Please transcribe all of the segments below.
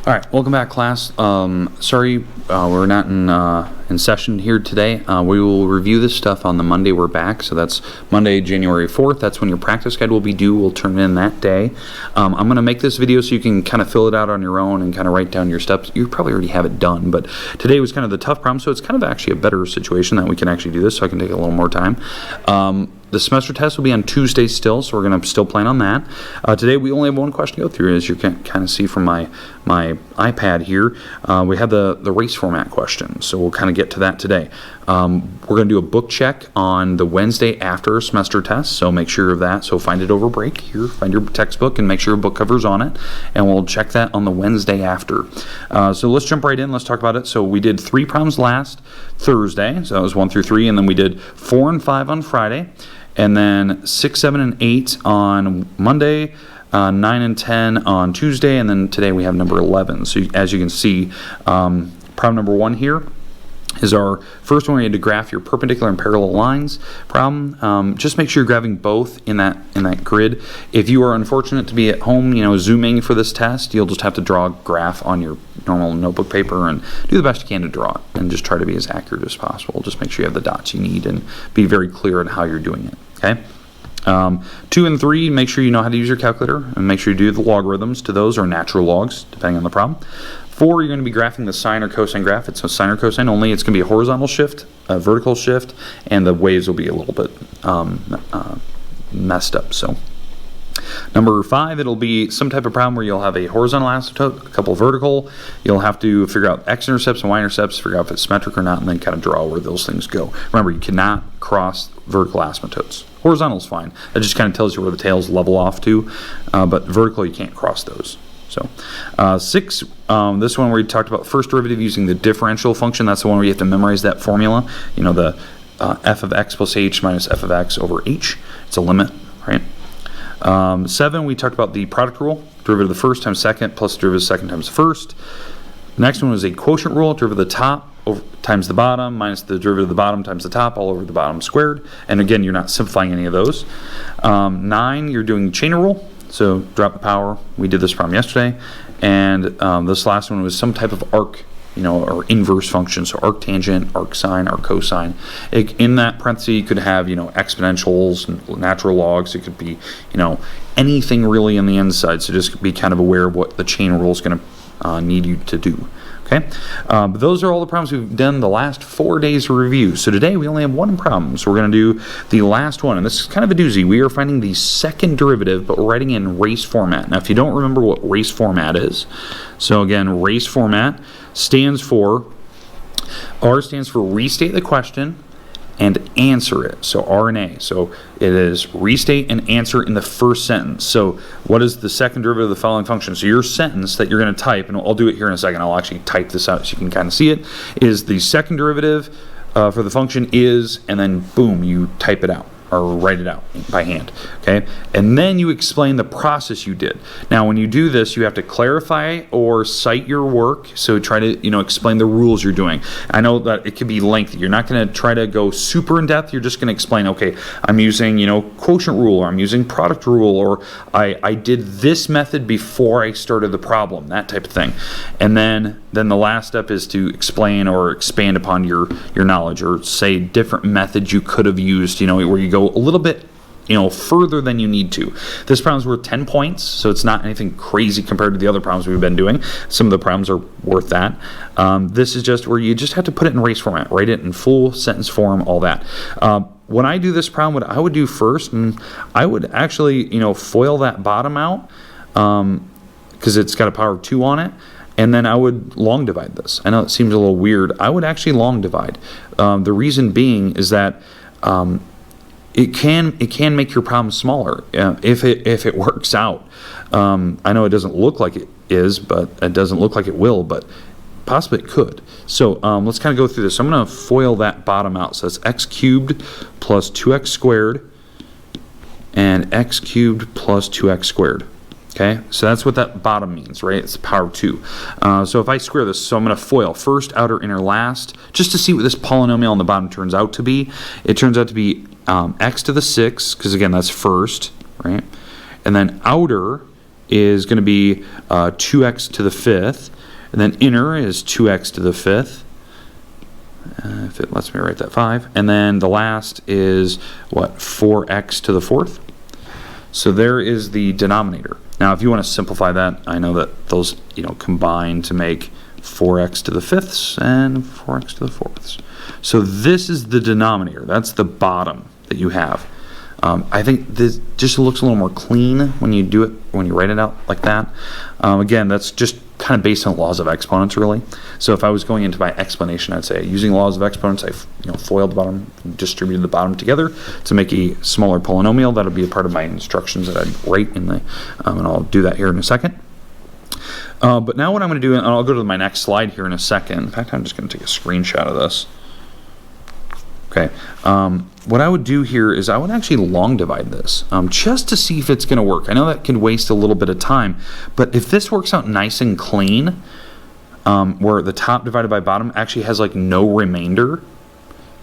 All right, welcome back, class. Sorry, we're not in session here today. We will review this stuff on the Monday we're back. So that's Monday, January 4th. That's when your practice guide will be due. We'll turn it in that day. I'm going to make this video so you can kind of fill it out on your own and kind of write down your steps. You probably already have it done, but today was kind of the tough problem. So it's kind of actually a better situation that we can actually do this, so I can take a little more time. The semester test will be on Tuesday still, so we're going to still plan on that. Today we only have one question to go through, as you can kind of see from my iPad here. We have the race format question, so we'll kind of get to that today. We're going to do a book check on the Wednesday after semester test, so make sure of that. So find it over break here, find your textbook and make sure your book cover's on it, and we'll check that on the Wednesday after. So let's jump right in, let's talk about it. So we did 3 problems last Thursday, so that was 1 through 3, and then we did 4 and 5 on Friday, and then 6, 7, and 8 on Monday, 9 and 10 on Tuesday, and then today we have number 11. So as you can see, problem number 1 here is our first one. We had to graph your perpendicular and parallel lines problem. Just make sure you're graphing both in that grid. If you are unfortunate to be at home, zooming for this test, you'll just have to draw a graph on your normal notebook paper and do the best you can to draw it, and just try to be as accurate as possible. Just make sure you have the dots you need and be very clear on how you're doing it. Okay. 2 and 3, make sure you know how to use your calculator, and make sure you do the logarithms to those, or natural logs, depending on the problem. 4, you're going to be graphing the sine or cosine graph. It's a sine or cosine only. It's going to be a horizontal shift, a vertical shift, and the waves will be a little bit messed up. So number 5, it'll be some type of problem where you'll have a horizontal asymptote, a couple vertical. You'll have to figure out x-intercepts and y-intercepts, figure out if it's symmetric or not, and then kind of draw where those things go. Remember, you cannot cross vertical asymptotes. Horizontal is fine. That just kind of tells you where the tails level off to, but vertical, you can't cross those. So 6, this one where we talked about first derivative using the differential function. That's the one where you have to memorize that formula. The f of x plus h minus f of x over h. It's a limit, right? 7, we talked about the product rule. Derivative of the first times second plus derivative of the second times the first. The next one was a quotient rule. Derivative of the top times the bottom minus the derivative of the bottom times the top all over the bottom squared. And again, you're not simplifying any of those. 9, you're doing chain rule. So drop the power. We did this problem yesterday. And this last one was some type of arc, or inverse function. So arctangent, arcsine, arccosine. In that parenthesis, you could have, exponentials, natural logs. It could be, anything really on the inside. So just be kind of aware of what the chain rule is going to need you to do. Okay, but those are all the problems we've done the last 4 days of review. So today we only have 1 problem, so we're going to do the last one, and this is kind of a doozy. We are finding the second derivative, but we're writing in race format. Now, if you don't remember what race format is, so again, race format stands for, R stands for restate the question and answer it. So R and A. So it is restate and answer in the first sentence. So what is the second derivative of the following function? So your sentence that you're going to type, and I'll do it here in a second. I'll actually type this out so you can kind of see it, is the second derivative for the function is, and then boom, you type it out or write it out by hand, okay? And then you explain the process you did. Now, when you do this, you have to clarify or cite your work, so try to, explain the rules you're doing. I know that it can be lengthy. You're not gonna try to go super in depth. You're just gonna explain, okay, I'm using, quotient rule, or I'm using product rule, or I did this method before I started the problem, that type of thing. And then the last step is to explain or expand upon your knowledge, or say different methods you could have used, where you go a little bit further than you need to. This problem's worth 10 points, so it's not anything crazy compared to the other problems we've been doing. Some of the problems are worth that. This is just where you just have to put it in race format, write it in full sentence form, all that. When I do this problem, what I would do first, I would actually foil that bottom out, because it's got a power of 2 on it. And then I would long divide this. I know it seems a little weird. I would actually long divide. The reason being is that it can make your problem smaller if it works out. I know it doesn't look like it is, but it doesn't look like it will, but possibly it could. So let's kind of go through this. So I'm going to foil that bottom out. So that's x cubed plus 2x squared and x cubed plus 2x squared. Okay, so that's what that bottom means, right? It's the power of 2. So if I square this, so I'm going to FOIL first, outer, inner, last, just to see what this polynomial on the bottom turns out to be. It turns out to be x to the 6, because again, that's first, right? And then outer is going to be 2x to the 5th, and then inner is 2x to the 5th. If it lets me write that, 5. And then the last is, what, 4x to the 4th? So there is the denominator. Now, if you want to simplify that, I know that those, combine to make 4x to the 5ths and 4x to the 4ths. So this is the denominator. That's the bottom that you have. I think this just looks a little more clean when you do it, when you write it out like that. Again, that's just kind of based on laws of exponents, really. So if I was going into my explanation, I'd say using laws of exponents, I foiled the bottom, distributed the bottom together to make a smaller polynomial. That'll be a part of my instructions that I'd write in the, and I'll do that here in a second. But now what I'm going to do, and I'll go to my next slide here in a second. In fact, I'm just going to take a screenshot of this. Okay. What I would do here is I would actually long divide this just to see if it's going to work. I know that can waste a little bit of time, but if this works out nice and clean, where the top divided by bottom actually has like no remainder,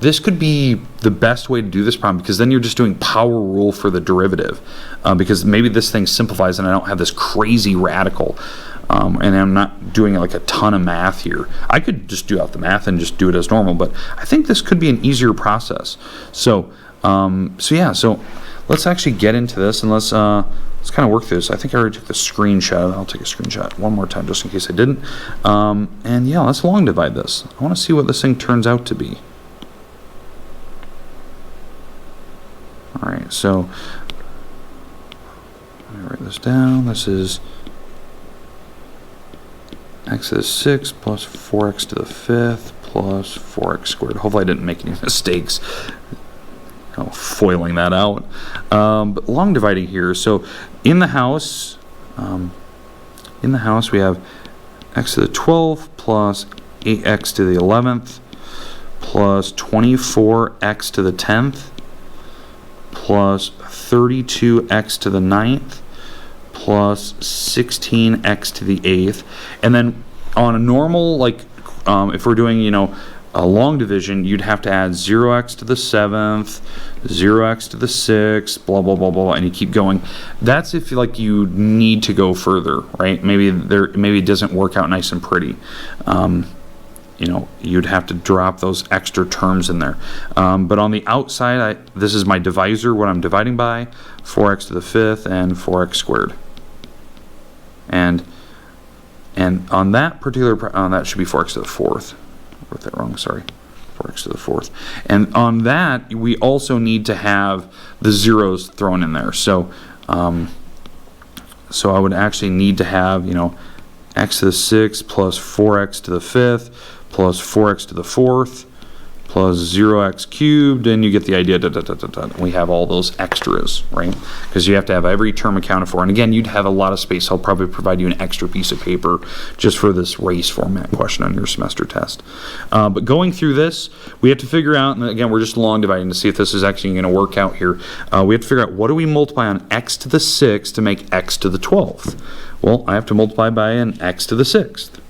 this could be the best way to do this problem, because then you're just doing power rule for the derivative, because maybe this thing simplifies and I don't have this crazy radical. And I'm not doing like a ton of math here. I could just do out the math and just do it as normal, but I think this could be an easier process. So let's actually get into this, and let's kind of work through this. I think I already took the screenshot. I'll take a screenshot one more time just in case I didn't. And yeah, let's long divide this. I want to see what this thing turns out to be. All right, so let me write this down. This is x to the 6th plus 4x to the 5th plus 4x squared. Hopefully I didn't make any mistakes foiling that out. But long dividing here. So in the house we have x to the 12th plus 8x to the 11th plus 24x to the 10th plus 32x to the 9th plus 16x to the 8th. And then on a normal, if we're doing, a long division, you'd have to add 0x to the 7th, 0x to the 6th, blah, blah, blah, blah, and you keep going. That's if you need to go further, right? Maybe it doesn't work out nice and pretty. You'd have to drop those extra terms in there. But on the outside, this is my divisor, what I'm dividing by, 4x to the 5th and 4x squared. And on that particular, that should be 4x to the 4th. I wrote that wrong, sorry. 4x to the 4th. And on that, we also need to have the zeros thrown in there. So I would actually need to have, x to the 6th plus 4x to the 5th plus 4x to the 4th plus 0x cubed, and you get the idea. We have all those extras, right? Because you have to have every term accounted for. And again, you'd have a lot of space. I'll probably provide you an extra piece of paper just for this race format question on your semester test. But going through this, we have to figure out, and again, we're just long dividing to see if this is actually going to work out here. We have to figure out, what do we multiply on x to the 6th to make x to the 12th? Well, I have to multiply by an x to the 6th.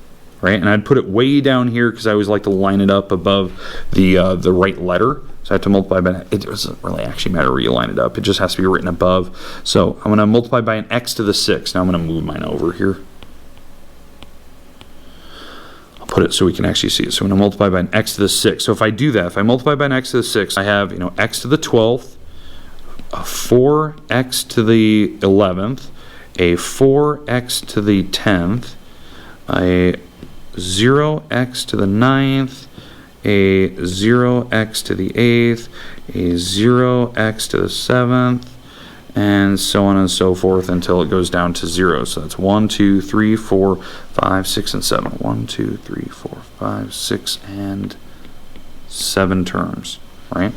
Right, and I'd put it way down here because I always like to line it up above the right letter. So I have to multiply by, it doesn't really actually matter where you line it up. It just has to be written above. So I'm going to multiply by an x to the 6th. Now I'm going to move mine over here. I'll put it so we can actually see it. So I'm going to multiply by an x to the 6th. So if I do that, if I multiply by an x to the 6th, I have, x to the 12th, a 4x to the 11th, a 4x to the 10th, a 0x to the 9th, a 0x to the 8th, a 0x to the 7th, and so on and so forth until it goes down to 0. So that's 1, 2, 3, 4, 5, 6, and 7. 1, 2, 3, 4, 5, 6, and 7 terms, right?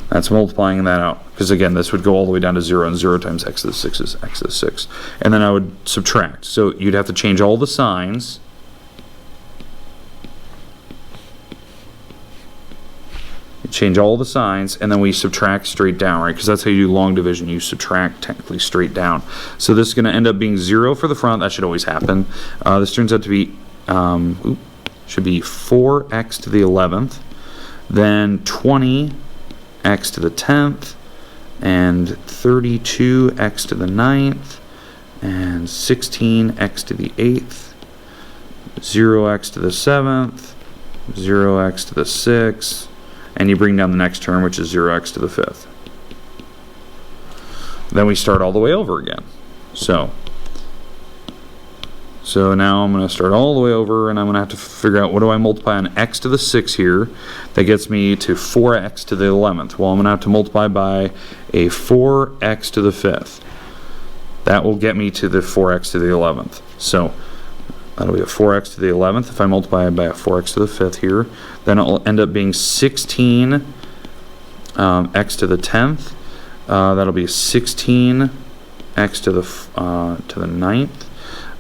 That's multiplying that out, because again, this would go all the way down to 0, and 0 times x to the 6 is x to the 6. And then I would subtract. So you'd have to change all the signs. Change all the signs, and then we subtract straight down, right? Because that's how you do long division. You subtract technically straight down. So this is going to end up being 0 for the front. That should always happen. This turns out to be, should be 4x to the 11th, then 20 x to the 10th, and 32x to the 9th, and 16x to the 8th, 0x to the 7th, 0x to the 6th, and you bring down the next term, which is 0x to the 5th. Then we start all the way over again. So now I'm going to start all the way over, and I'm going to have to figure out what do I multiply on x to the 6 here. That gets me to 4x to the 11th. Well, I'm going to have to multiply by a 4x to the 5th. That will get me to the 4x to the 11th. So that'll be a 4x to the 11th if I multiply it by a 4x to the 5th here. Then it will end up being 16 x to the 10th. That'll be 16 x to the 9th.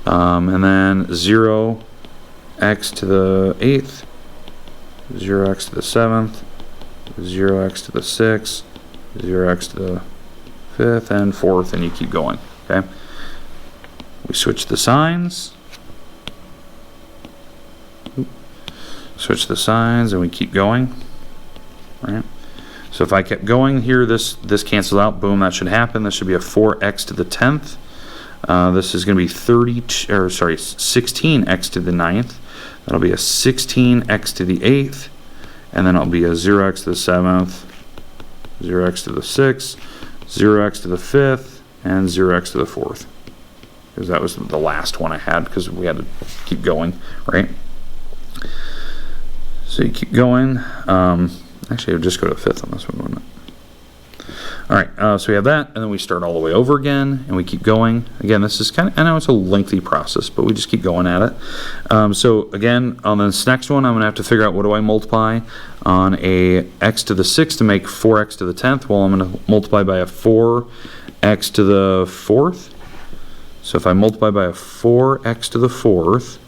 And then 0 x to the 8th, 0 x to the 7th, 0 x to the 6th, 0 x to the 5th, and 4th, and you keep going. Okay? We switch the signs. Switch the signs, and we keep going. Right? So if I kept going here, this cancels out. Boom, that should happen. This should be a 4x to the 10th. This is going to be 16x to the 9th. That'll be a 16x to the 8th. And then it'll be a 0x to the 7th, 0x to the 6th, 0x to the 5th, and 0x to the 4th. Because that was the last one I had, because we had to keep going, right? So you keep going. Actually, it would just go to the 5th on this one, wouldn't it? Alright, so we have that, and then we start all the way over again, and we keep going. Again, this is I know it's a lengthy process, but we just keep going at it. So again, on this next one, I'm going to have to figure out what do I multiply on a x to the 6th to make 4x to the 10th. Well, I'm going to multiply by a 4x to the 4th. So if I multiply by a 4x to the 4th,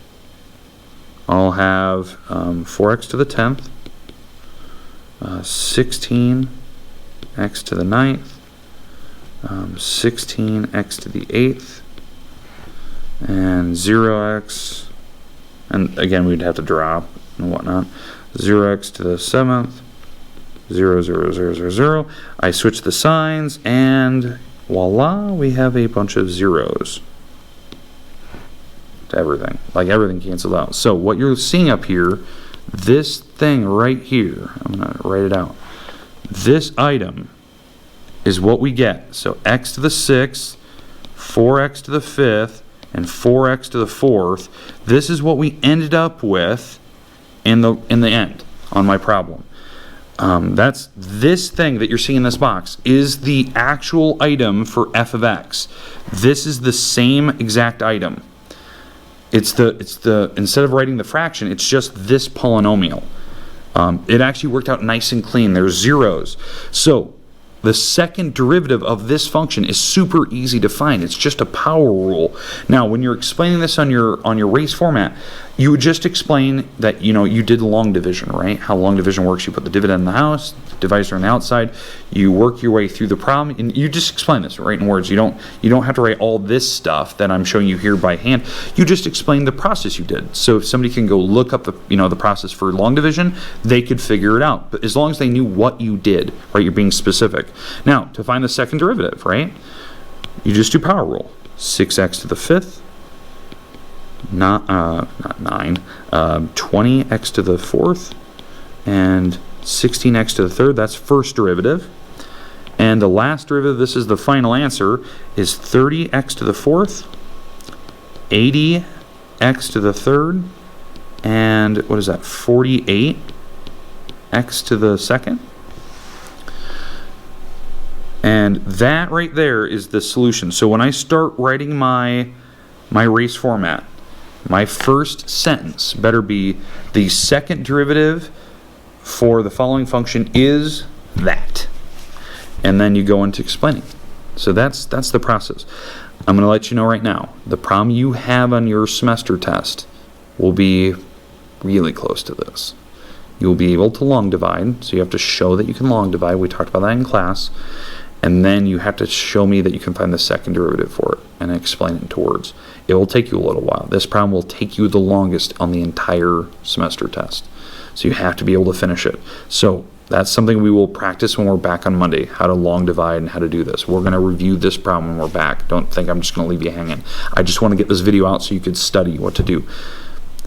I'll have 4x to the 10th, 16 x to the 9th, 16x to the 8th, and 0x, and again we'd have to drop and whatnot, 0x to the 7th, 0, 0, 0, 0, 0. I switch the signs, and voila, we have a bunch of zeros to everything. Like everything cancels out. So what you're seeing up here, this thing right here, I'm going to write it out. This item is what we get. So x to the 6th, 4x to the 5th, and 4x to the 4th. This is what we ended up with in the end on my problem. That's this thing that you're seeing in this box is the actual item for f of x. This is the same exact item. It's the instead of writing the fraction, it's just this polynomial. It actually worked out nice and clean. There's zeros. So the second derivative of this function is super easy to find. It's just a power rule. Now, when you're explaining this on your race format, you would just explain that you did long division, right? How long division works. You put the dividend in the house, divisor on the outside. You work your way through the problem, and you just explain this right in words. You don't have to write all this stuff that I'm showing you here by hand. You just explain the process you did. So if somebody can go look up the process for long division, they could figure it out. But as long as they knew what you did, right? You're being specific. Now, to find the second derivative, right? You just do power rule. 6x to the 5th. Not 9, 20x to the 4th, and 16x to the 3rd. That's first derivative. And the last derivative, this is the final answer, is 30x to the 4th, 80x to the 3rd, and what is that, 48x to the 2nd. And that right there is the solution. So when I start writing my race format, my first sentence better be the second derivative for the following function is that. And then you go into explaining. So that's the process. I'm going to let you know right now, the problem you have on your semester test will be really close to this. You'll be able to long divide, so you have to show that you can long divide. We talked about that in class. And then you have to show me that you can find the second derivative for it and explain it into words. It will take you a little while. This problem will take you the longest on the entire semester test. So you have to be able to finish it. So That's something we will practice when we're back on Monday, how to long divide and how to do this. We're going to review this problem when we're back. Don't think I'm just going to leave you hanging. I just want to get this video out so you could study what to do.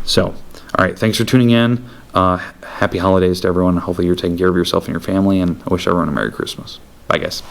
So, all right, thanks for tuning in. Happy holidays to everyone. Hopefully you're taking care of yourself and your family, and I wish everyone a Merry Christmas. Bye, guys.